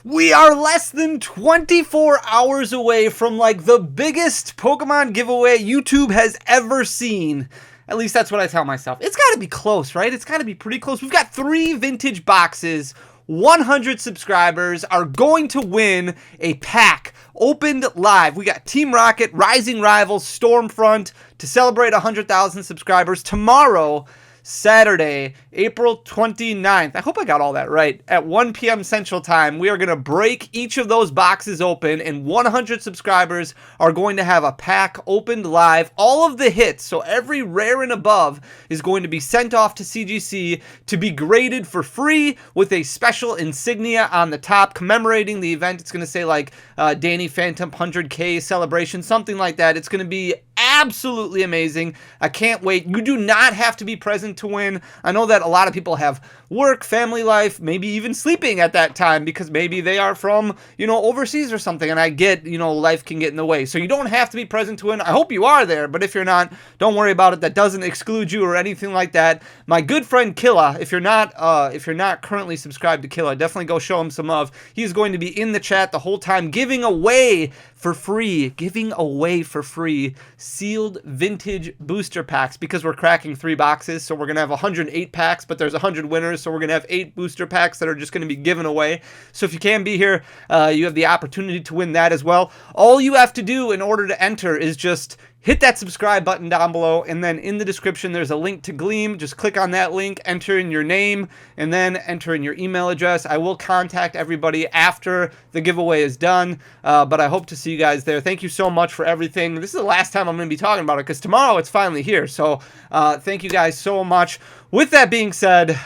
We are less than 24 hours away from like the biggest Pokemon giveaway YouTube has ever seen. At least that's what I tell myself. It's got to be close, right? It's got to be pretty close. We've got 3 vintage boxes. 100 subscribers are going to win a pack opened live. We got Team Rocket, Rising Rivals, Stormfront to celebrate 100,000 subscribers tomorrow, Saturday, April 29th. I hope I got all that right. At 1 p.m. Central Time, we are going to break each of those boxes open, and 100 subscribers are going to have a pack opened live. All of the hits, so every rare and above, is going to be sent off to CGC to be graded for free with a special insignia on the top commemorating the event. It's going to say like dannyphantump 100K celebration, something like that. It's going to be absolutely amazing. I can't wait. You do not have to be present to win. I know that a lot of people have work, family life, maybe even sleeping at that time because maybe they are from, overseas or something, and I get, life can get in the way. So you don't have to be present to win. I hope you are there, but if you're not, don't worry about it. That doesn't exclude you or anything like that. My good friend Killa, if you're not currently subscribed to Killa, definitely go show him some love. He's going to be in the chat the whole time giving away for free sealed vintage booster packs because we're cracking 3 boxes. So we're going to have 108 packs, but there's 100 winners. So we're going to have 8 booster packs that are just going to be given away. So if you can be here, you have the opportunity to win that as well. All you have to do in order to enter is just hit that subscribe button down below, and then in the description there's a link to Gleam. Just click on that link, enter in your name, and then enter in your email address. I will contact everybody after the giveaway is done, but I hope to see you guys there. Thank you so much for everything. This is the last time I'm going to be talking about it because tomorrow it's finally here. So thank you guys so much. With that being said,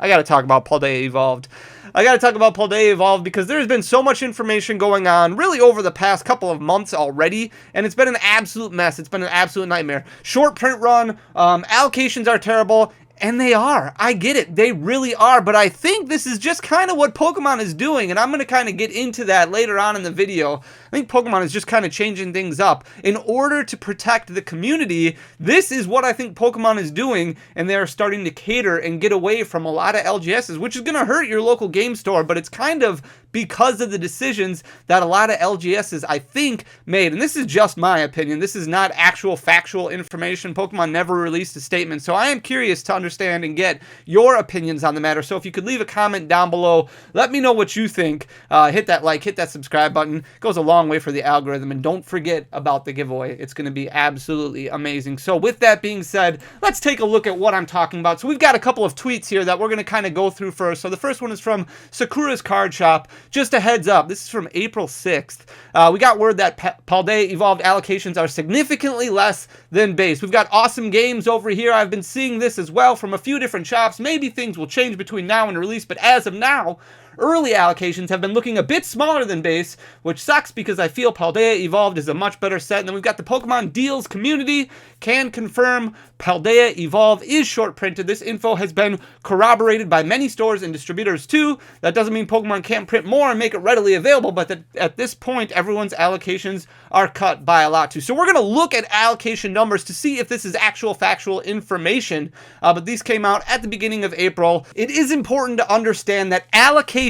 I got to talk about Paldea Evolved. I got to talk about Paldea Evolved because there's been so much information going on really over the past couple of months already, and it's been an absolute mess. It's been an absolute nightmare. Short print run, allocations are terrible, and they are. I get it. They really are, but I think this is just kind of what Pokemon is doing, and I'm going to kind of get into that later on in the video. I think Pokemon is just kind of changing things up. In order to protect the community, this is what I think Pokemon is doing, and they are starting to cater and get away from a lot of LGSs, which is going to hurt your local game store, but it's kind of because of the decisions that a lot of LGSs, I think, made. And this is just my opinion. This is not actual factual information. Pokemon never released a statement, so I am curious to understand and get your opinions on the matter. So if you could leave a comment down below, let me know what you think. Hit that like, hit that subscribe button. It goes a long way for the algorithm, and don't forget about the giveaway. It's going to be absolutely amazing. So with that being said, let's take a look at what I'm talking about. So we've got a couple of tweets here that we're going to kind of go through first. So the first one is from Sakura's Card Shop. Just a heads up, this is from April 6th. We got word that Paldea Evolved allocations are significantly less than base. We've got awesome games over here. I've been seeing this as well from a few different shops. Maybe things will change between now and release, but as of now, early allocations have been looking a bit smaller than base, which sucks because I feel Paldea Evolved is a much better set. And then we've got the Pokemon Deals community can confirm Paldea Evolved is short printed. This info has been corroborated by many stores and distributors too. That doesn't mean Pokemon can't print more and make it readily available, but that at this point, everyone's allocations are cut by a lot too. So we're going to look at allocation numbers to see if this is actual factual information, but these came out at the beginning of April. It is important to understand that allocations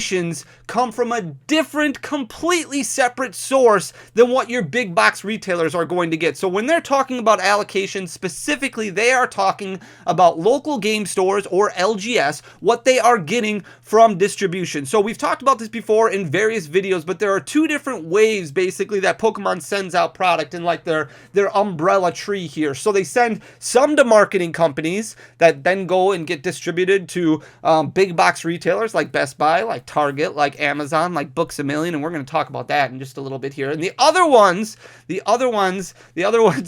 come from a different, completely separate source than what your big box retailers are going to get. So when they're talking about allocations, specifically, they are talking about local game stores or LGS, what they are getting from distribution. So we've talked about this before in various videos, but there are 2 different waves basically that Pokemon sends out product in like their umbrella tree here. So they send some to marketing companies that then go and get distributed to big box retailers like Best Buy, like Target, like Amazon, like Books A Million, and we're going to talk about that in just a little bit here. And the other ones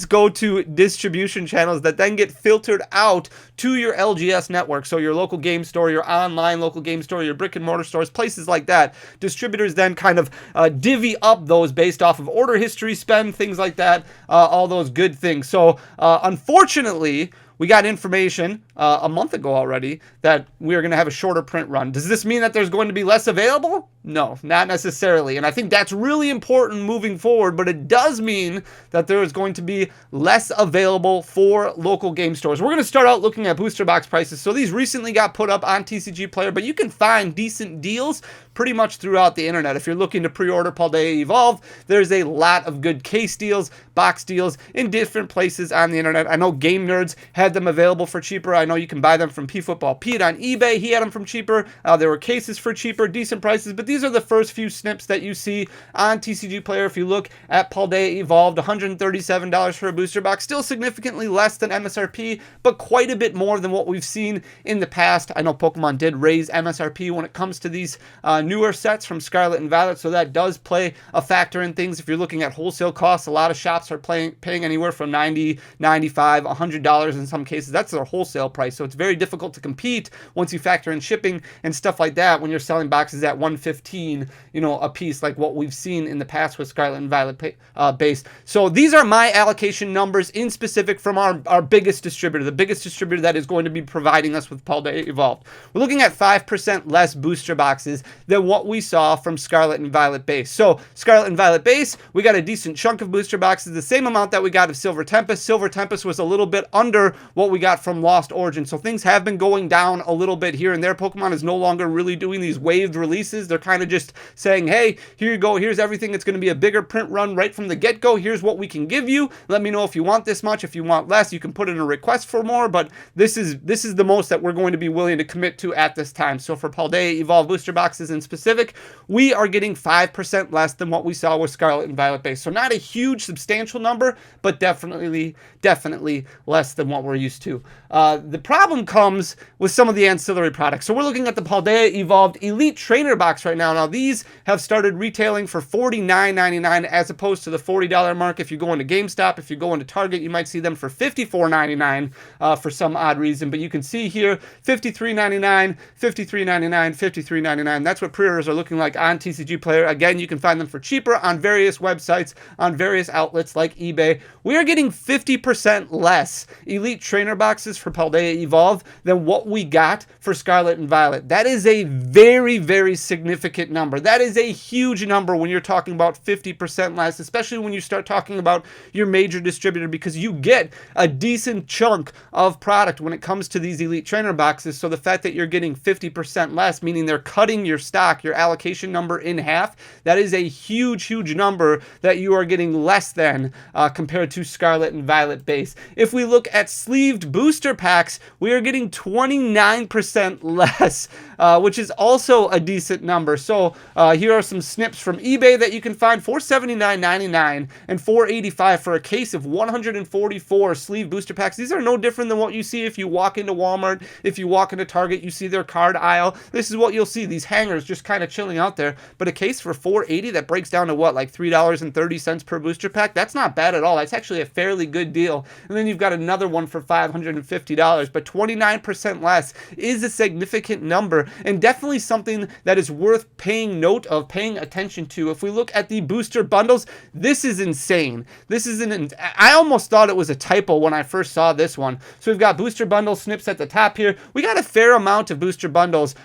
go to distribution channels that then get filtered out to your LGS network. So your local game store, your online local game store, your brick and mortar stores, places like that. Distributors then kind of divvy up those based off of order history, spend, things like that, all those good things. So unfortunately, we got information a month ago already that we are going to have a shorter print run. Does this mean that there's going to be less available? No, not necessarily. And I think that's really important moving forward, but it does mean that there is going to be less available for local game stores. We're going to start out looking at booster box prices. So these recently got put up on TCG Player, but you can find decent deals pretty much throughout the internet. If you're looking to pre-order Paldea Evolved, there's a lot of good case deals, box deals in different places on the internet. I know Game Nerds had them available for cheaper. I know you can buy them from P-Football Pete on eBay. He had them from cheaper. There were cases for cheaper, decent prices, but these are the first few snips that you see on TCG Player. If you look at Paldea Evolved, $137 for a booster box, still significantly less than MSRP, but quite a bit more than what we've seen in the past. I know Pokemon did raise MSRP when it comes to these newer sets from Scarlet and Violet, so that does play a factor in things. If you're looking at wholesale costs, a lot of shops are paying anywhere from $90, $95, $100 in some cases. That's their wholesale price, so it's very difficult to compete once you factor in shipping and stuff like that when you're selling boxes at $115, a piece, like what we've seen in the past with Scarlet and Violet base. So these are my allocation numbers in specific from our biggest distributor, the biggest distributor that is going to be providing us with Paldea Evolved. We're looking at 5% less booster boxes than what we saw from Scarlet and Violet base. So Scarlet and Violet base, we got a decent chunk of booster boxes, the same amount that we got of Silver Tempest. Silver Tempest was a little bit under what we got from Lost Origin. So things have been going down a little bit here and there. Pokemon is no longer really doing these waved releases. They're kind of just saying, hey, here you go. Here's everything. It's going to be a bigger print run right from the get-go. Here's what we can give you. Let me know if you want this much. If you want less, you can put in a request for more, but this is the most that we're going to be willing to commit to at this time. So for Paldea Evolved booster boxes in specific, we are getting 5% less than what we saw with Scarlet and Violet base. So not a huge substantial number, but definitely less than what we're used to. The problem comes with some of the ancillary products. So we're looking at the Paldea Evolved Elite Trainer box right now. Now these have started retailing for $49.99 as opposed to the $40 mark. If you go into GameStop, if you go into Target, you might see them for $54.99 for some odd reason. But you can see here, $53.99, $53.99, $53.99. That's what pre-orders are looking like on TCG Player. Again, you can find them for cheaper on various websites, on various outlets like eBay. We are getting 50% less Elite Trainer boxes for Paldea Evolved than what we got for Scarlet and Violet. That is a very, very significant number. That is a huge number when you're talking about 50% less, especially when you start talking about your major distributor, because you get a decent chunk of product when it comes to these Elite Trainer boxes. So the fact that you're getting 50% less, meaning they're cutting your stock, your allocation number in half, that is a huge, huge number that you are getting less than compared to Scarlet and Violet base. If we look at sleeved booster packs, we are getting 29% less, which is also a decent number. So here are some snips from eBay that you can find for $79.99 and $4.85 for a case of 144 sleeve booster packs. These are no different than what you see if you walk into Walmart, if you walk into Target, you see their card aisle. This is what you'll see, these hangers just kind of chilling out there. But a case for $4.80 that breaks down to what, like $3.30 per booster pack? That's not bad at all. That's actually a fairly good deal. And then you've got another one for $550, but 29% less is a significant number, and definitely something that is worth paying note of, paying attention to. If we look at the booster bundles, this is insane. This is I almost thought it was a typo when I first saw this one. So we've got booster bundle snips at the top here. We got a fair amount of booster bundles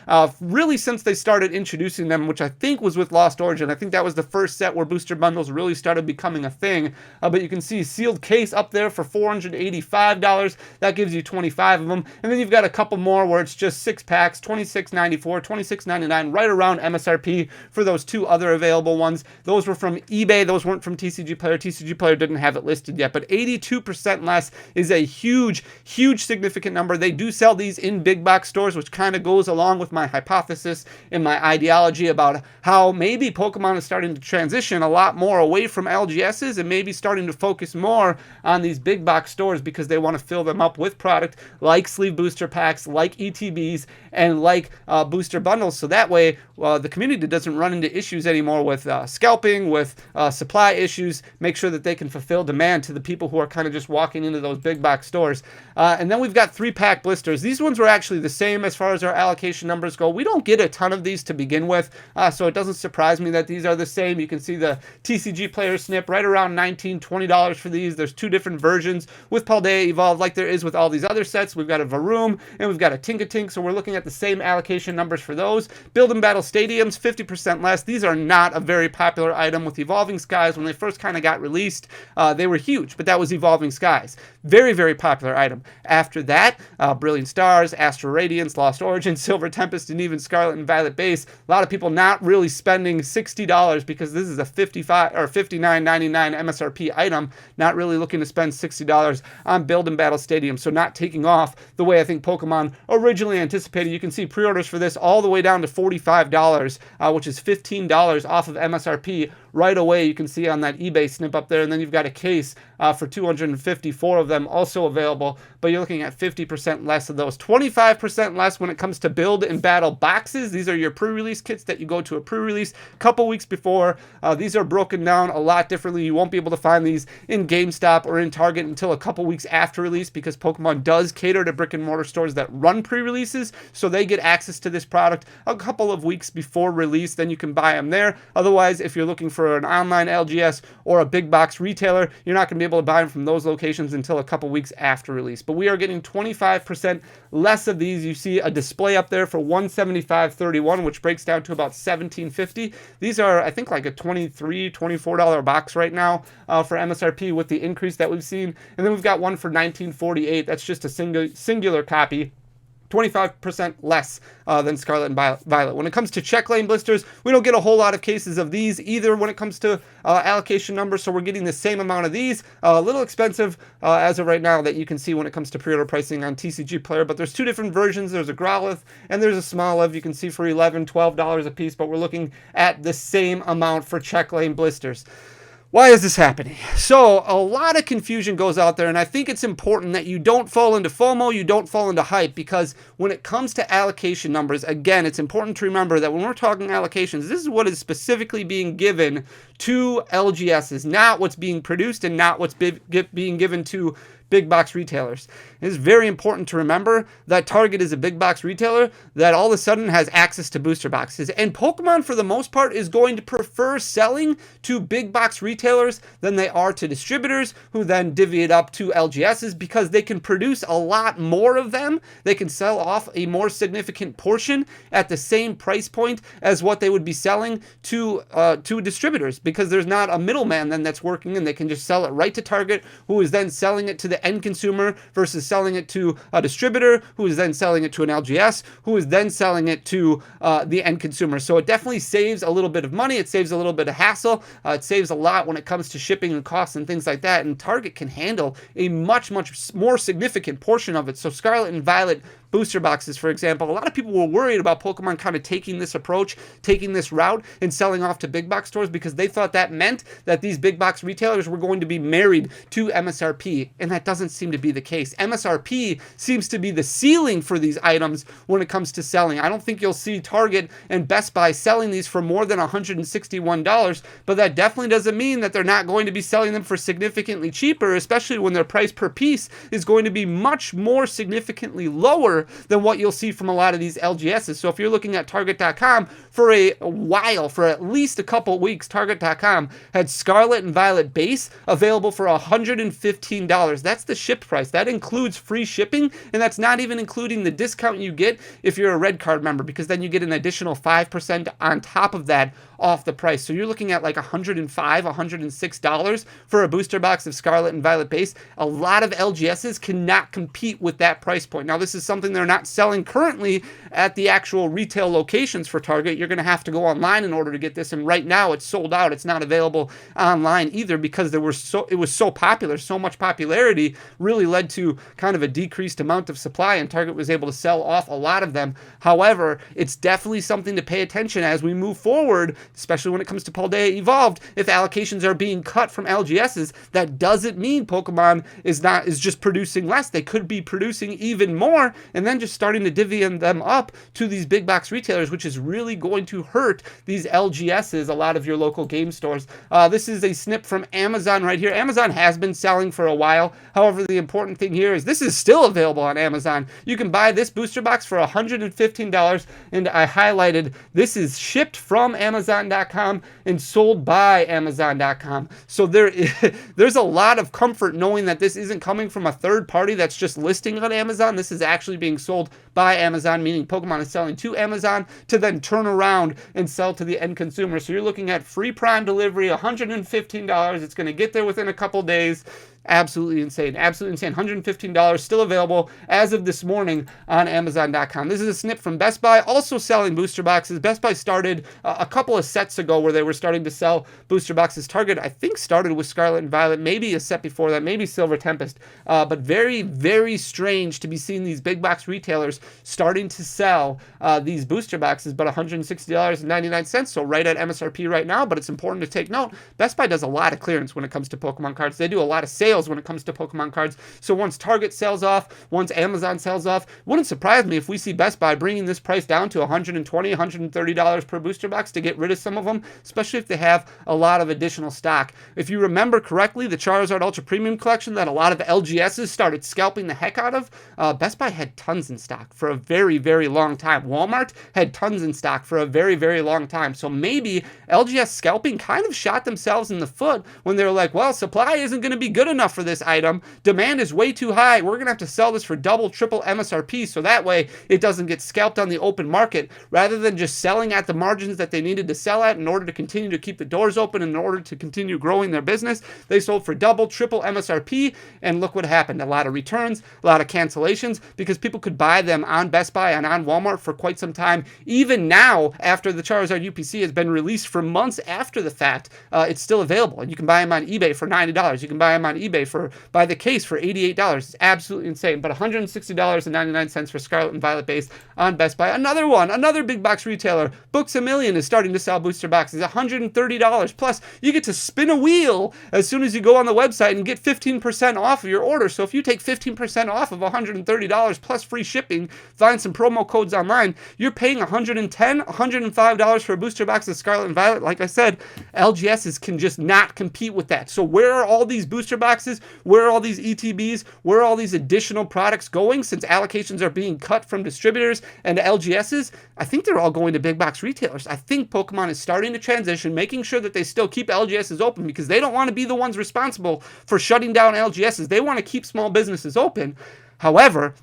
really since they started introducing them, which I think was with Lost Origin. I think that was the first set where booster bundles really started becoming a thing. But you can see sealed case up there for $485. That gives you 25 of them. And then you've got a couple more where it's just 6 packs, $26.94, $26.99, right around MSRP for those two other available ones. Those were from eBay. Those weren't from TCG Player. TCG Player didn't have it listed yet, but 82% less is a huge, huge significant number. They do sell these in big box stores, which kind of goes along with my hypothesis and my ideology about how maybe Pokemon is starting to transition a lot more away from LGSs and maybe starting to focus more on these big box stores because they want to fill them up with product like sleeve booster packs, like ETBs, and like booster bundles. So that way, the community doesn't run into issues anymore with scalping, with supply issues. Make sure that they can fulfill demand to the people who are kind of just walking into those big box stores. And then we've got 3-pack blisters. These ones were actually the same as far as our allocation numbers go. We don't get a ton of these to begin with, so it doesn't surprise me that these are the same. You can see the TCG Player snip right around $19, $20 for these. There's 2 different versions with Paldea Evolved like there is with all these other sets. sets, we've got a Varoom, and we've got a Tinkatink, so we're looking at the same allocation numbers for those. Build and Battle Stadiums, 50% less. These are not a very popular item with Evolving Skies. When they first kind of got released, they were huge, but that was Evolving Skies. Very, very popular item. After that, Brilliant Stars, Astral Radiance, Lost Origin, Silver Tempest, and even Scarlet and Violet Base. A lot of people not really spending $60 because this is a $55 or $59.99 MSRP item, not really looking to spend $60 on Build and Battle Stadium, so not taking off the way I think Pokemon originally anticipated. You can see pre-orders for this all the way down to $45, which is $15 off of MSRP right away. You can see on that eBay snip up there, and then you've got a case for 254 of them also available, but you're looking at 50% less of those. 25% less when it comes to Build and Battle boxes. These are your pre-release kits that you go to a pre-release a couple weeks before. These are broken down a lot differently. You won't be able to find these in GameStop or in Target until a couple weeks after release, because Pokemon does cater to brick and mortar stores that run pre-releases, so they get access to this product a couple of weeks before release. Then you can buy them there. Otherwise, if you're looking for an online LGS or a big box retailer, you're not going to be able to buy them from those locations until a couple weeks after release. But we are getting 25% less of these. You see a display up there for $175.31, which breaks down to about $17.50. These are, I think, like a $23, $24 box right now for MSRP with the increase that we've seen. And then we've got one for $19.48. That's just a singular copy. 25% less than Scarlet and Violet. When it comes to check lane blisters, we don't get a whole lot of cases of these either when it comes to allocation numbers, so we're getting the same amount of these. A little expensive as of right now that you can see when it comes to pre-order pricing on TCG Player, but there's two different versions. There's a Growlithe and there's a Smoliv. You can see for $11, $12 a piece, but we're looking at the same amount for check lane blisters. Why is this happening? So a lot of confusion goes out there, and I think it's important that you don't fall into FOMO, you don't fall into hype, because when it comes to allocation numbers, again, it's important to remember that when we're talking allocations, this is what is specifically being given to LGSs, not what's being produced and not what's being given to big box retailers. It is very important to remember that Target is a big box retailer that all of a sudden has access to booster boxes. And Pokemon, for the most part, is going to prefer selling to big box retailers than they are to distributors, who then divvy it up to LGSs, because they can produce a lot more of them. They can sell off a more significant portion at the same price point as what they would be selling to distributors, because there's not a middleman then that's working, and they can just sell it right to Target, who is then selling it to the end consumer, versus selling it to a distributor, who is then selling it to an LGS, who is then selling it to the end consumer. So it definitely saves a little bit of money. It saves a little bit of hassle. It saves a lot when it comes to shipping and costs and things like that. And Target can handle a much, much more significant portion of it. So Scarlet and Violet booster boxes, for example, a lot of people were worried about Pokemon kind of taking this approach, taking this route, and selling off to big box stores, because they thought that meant that these big box retailers were going to be married to MSRP, and that doesn't seem to be the case. MSRP seems to be the ceiling for these items when it comes to selling. I don't think you'll see Target and Best Buy selling these for more than $161, but that definitely doesn't mean that they're not going to be selling them for significantly cheaper, especially when their price per piece is going to be much more significantly lower than what you'll see from a lot of these LGSs. So if you're looking at Target.com, for a while, for at least a couple weeks, Target.com had Scarlet and Violet base available for $115. That's the ship price. That includes free shipping, and that's not even including the discount you get if you're a Red Card member, because then you get an additional 5% on top of that off the price. So you're looking at like $105, $106 for a booster box of Scarlet and Violet base. A lot of LGSs cannot compete with that price point. Now, this is something they're not selling currently at the actual retail locations for Target. You're going to have to go online in order to get this, and right now it's sold out. It's not available online either, because it was so popular. So much popularity really led to kind of a decreased amount of supply, and Target was able to sell off a lot of them. However, it's definitely something to pay attention as we move forward, especially when it comes to Paldea Evolved. If allocations are being cut from LGSs, that doesn't mean Pokemon is just producing less. They could be producing even more, and then just starting to divvy them up to these big box retailers, which is really going to hurt these LGSs, a lot of your local game stores. This is a snip from Amazon right here. Amazon has been selling for a while. However, the important thing here is this is still available on Amazon. You can buy this booster box for $115, and I highlighted this is shipped from Amazon Amazon.com and sold by Amazon.com. So there's a lot of comfort knowing that this isn't coming from a third party that's just listing on Amazon. This is actually being sold by Amazon, meaning Pokemon is selling to Amazon to then turn around and sell to the end consumer. So you're looking at free Prime delivery, $115. It's going to get there within a couple days. Absolutely insane. Absolutely insane. $115 still available as of this morning on Amazon.com. This is a snip from Best Buy, also selling booster boxes. Best Buy started a couple of sets ago where they were starting to sell booster boxes. Target, I think, started with Scarlet and Violet, maybe a set before that, maybe Silver Tempest. But very, very strange to be seeing these big box retailers starting to sell these booster boxes, but $160.99, so right at MSRP right now. But it's important to take note, Best Buy does a lot of clearance when it comes to Pokemon cards. They do a lot of sales when it comes to Pokemon cards. So once Target sells off, once Amazon sells off, wouldn't surprise me if we see Best Buy bringing this price down to $120, $130 per booster box to get rid of some of them, especially if they have a lot of additional stock. If you remember correctly, the Charizard Ultra Premium Collection that a lot of LGSs started scalping the heck out of, Best Buy had tons in stock for a very, very long time. Walmart had tons in stock for a very, very long time. So maybe LGS scalping kind of shot themselves in the foot when they were like, well, supply isn't going to be good enough for this item. Demand is way too high. We're going to have to sell this for double, triple MSRP so that way it doesn't get scalped on the open market. Rather than just selling at the margins that they needed to sell at in order to continue to keep the doors open, in order to continue growing their business, they sold for double, triple MSRP, and look what happened. A lot of returns, a lot of cancellations, because people could buy them on Best Buy and on Walmart for quite some time. Even now, after the Charizard UPC has been released for months after the fact, it's still available. And you can buy them on eBay for $90. You can buy them on eBay by the case for $88. It's absolutely insane. But $160.99 for Scarlet and Violet base on Best Buy. Another big box retailer, Books A Million, is starting to sell booster boxes. $130. Plus, you get to spin a wheel as soon as you go on the website and get 15% off of your order. So if you take 15% off of $130 plus free shipping, find some promo codes online, you're paying $110, $105 for a booster box of Scarlet and Violet. Like I said, LGSs can just not compete with that. So where are all these booster boxes? Where are all these ETBs? Where are all these additional products going since allocations are being cut from distributors and LGSs? I think they're all going to big box retailers. I think Pokemon is starting to transition, making sure that they still keep LGSs open because they don't want to be the ones responsible for shutting down LGSs. They want to keep small businesses open. However,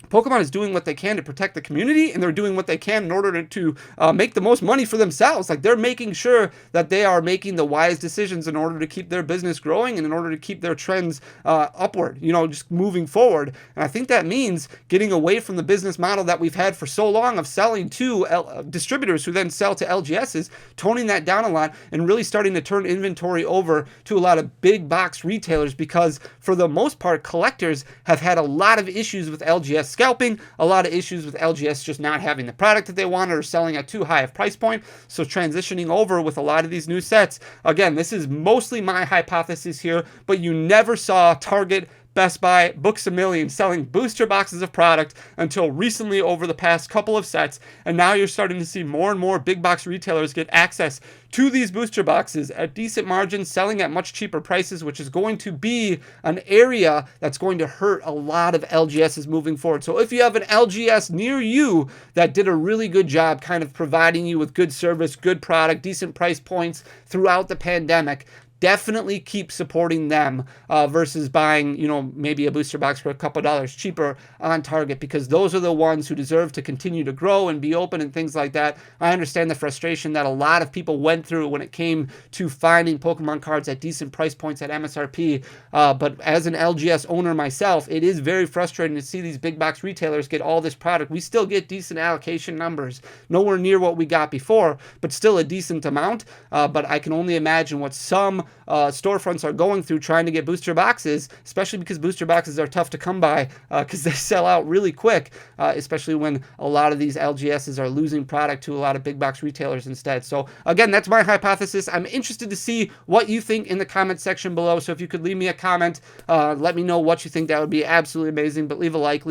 Pokemon is doing what they can to protect the community, and they're doing what they can in order to make the most money for themselves. Like, they're making sure that they are making the wise decisions in order to keep their business growing and in order to keep their trends upward, just moving forward. And I think that means getting away from the business model that we've had for so long of selling to distributors who then sell to LGSs, toning that down a lot, and really starting to turn inventory over to a lot of big box retailers, because for the most part, collectors have had a lot of issues with LGS scalping, a lot of issues with LGS just not having the product that they wanted or selling at too high of price point. So transitioning over with a lot of these new sets, again, this is mostly my hypothesis here, but you never saw Target, Best Buy, Books A Million selling booster boxes of product until recently over the past couple of sets, and now you're starting to see more and more big box retailers get access to these booster boxes at decent margins, selling at much cheaper prices, which is going to be an area that's going to hurt a lot of LGSs moving forward. So if you have an LGS near you that did a really good job kind of providing you with good service, good product, decent price points throughout the pandemic, definitely keep supporting them versus buying, maybe a booster box for a couple dollars cheaper on Target, because those are the ones who deserve to continue to grow and be open and things like that. I understand the frustration that a lot of people went through when it came to finding Pokemon cards at decent price points at MSRP. But as an LGS owner myself, it is very frustrating to see these big box retailers get all this product. We still get decent allocation numbers, nowhere near what we got before, but still a decent amount. But I can only imagine what some storefronts are going through trying to get booster boxes, especially because booster boxes are tough to come by because they sell out really quick, especially when a lot of these LGSs are losing product to a lot of big box retailers instead. So again, that's my hypothesis. I'm interested to see what you think in the comment section below. So if you could leave me a comment, let me know what you think. That would be absolutely amazing. But leave a like,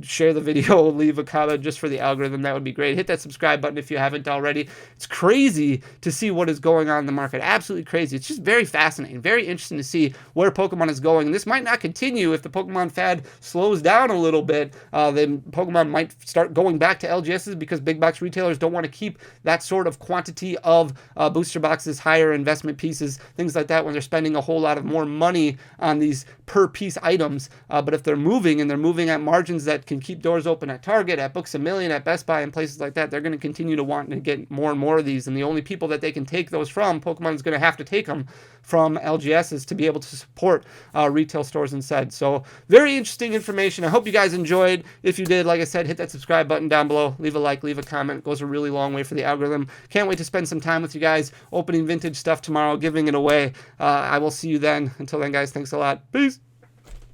share the video, leave a comment just for the algorithm. That would be great. Hit that subscribe button if you haven't already. It's crazy to see what is going on in the market. Absolutely crazy crazy. It's just very fascinating, very interesting to see where Pokemon is going. And this might not continue if the Pokemon fad slows down a little bit. Then Pokemon might start going back to LGSs because big box retailers don't want to keep that sort of quantity of booster boxes, higher investment pieces, things like that when they're spending a whole lot of more money on these per piece items. But if they're moving and they're moving at margins that can keep doors open at Target, at Books A Million, at Best Buy, and places like that, they're going to continue to want to get more and more of these. And the only people that they can take those from, Pokemon is going to have to take them from LGSs to be able to support retail stores instead. So very interesting information. I hope you guys enjoyed. If you did, like I said, hit that subscribe button down below. Leave a like, leave a comment. It goes a really long way for the algorithm. Can't wait to spend some time with you guys opening vintage stuff tomorrow, giving it away. I will see you then. Until then, guys, thanks a lot. Peace.